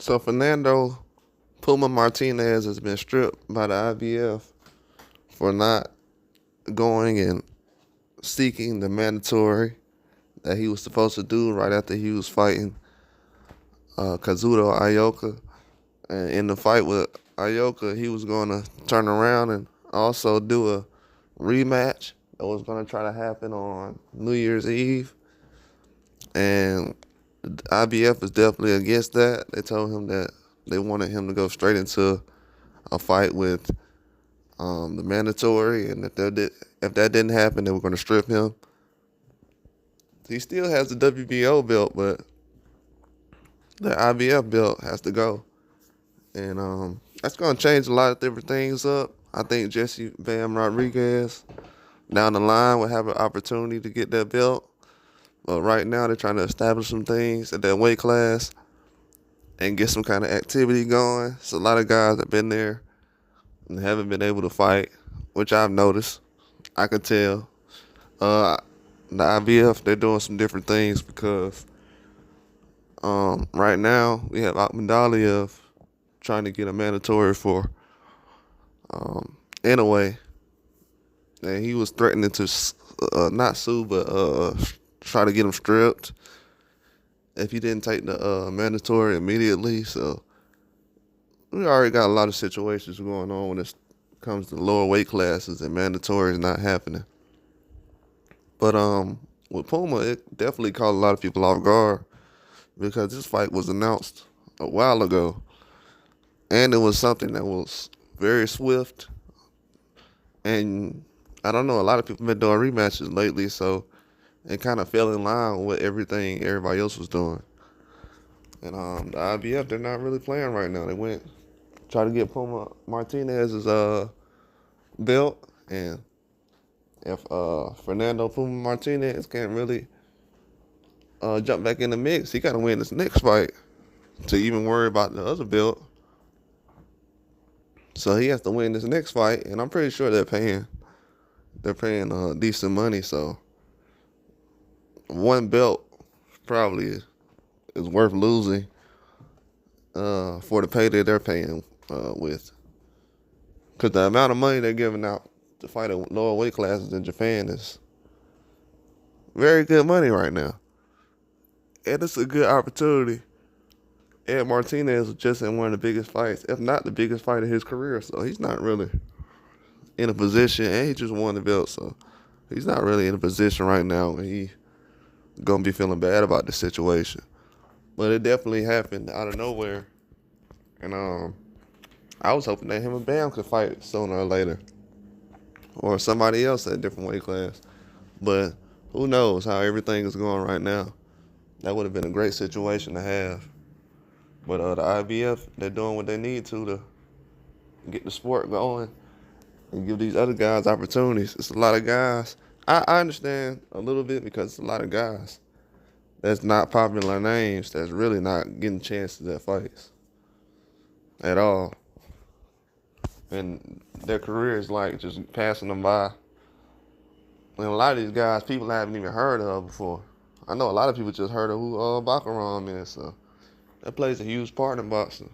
So Fernando Puma Martinez has been stripped by the IBF for not going and seeking the mandatory that he was supposed to do right after he was fighting Kazuto Ioka. And in the fight with Ioka, he was going to turn around and also do a rematch that was going to try to happen on New Year's Eve. And the IBF is definitely against that. They told him that they wanted him to go straight into a fight with the mandatory, and if that didn't happen, they were going to strip him. He still has the WBO belt, but the IBF belt has to go, and that's going to change a lot of different things up. I think Jesse Bam Rodriguez down the line will have an opportunity to get that belt, but right now they're trying to establish some things at that weight class and get some kind of activity going. So a lot of guys have been there and haven't been able to fight, which I've noticed. I could tell. The IBF, they're doing some different things because right now we have Akhmadaliev trying to get a mandatory for Inouye, and he was threatening to not sue, but try to get him stripped if he didn't take the mandatory immediately. So we already got a lot of situations going on when it comes to lower weight classes and mandatory is not happening. But with Puma, it definitely caught a lot of people off guard because this fight was announced a while ago, and it was something that was very swift. And I don't know, a lot of people been doing rematches lately, so it kind of fell in line with everything everybody else was doing. And the IBF, they're not really playing right now. They went try to get Puma Martinez's belt, and if Fernando Puma Martinez can't really jump back in the mix, he got to win this next fight to even worry about the other belt. So he has to win this next fight, and I'm pretty sure they're paying decent money. So one belt probably is worth losing for the pay that they're paying with, because the amount of money they're giving out to fight at lower weight classes in Japan is very good money right now. And it's a good opportunity. Ed Martinez was just in one of the biggest fights, if not the biggest fight of his career. So he's not really in a position, and he just won the belt. So he's not really in a position right now where he going to be feeling bad about the situation. But it definitely happened out of nowhere. And I was hoping that him and Bam could fight sooner or later, or somebody else at a different weight class. But who knows how everything is going right now. That would have been a great situation to have. But the IBF, they're doing what they need to get the sport going and give these other guys opportunities. It's a lot of guys. I understand a little bit because it's a lot of guys that's not popular names that's really not getting chances at fights at all. And their career is like just passing them by. And a lot of these guys, people haven't even heard of before. I know a lot of people just heard of who Bakaram is, so that plays a huge part in boxing.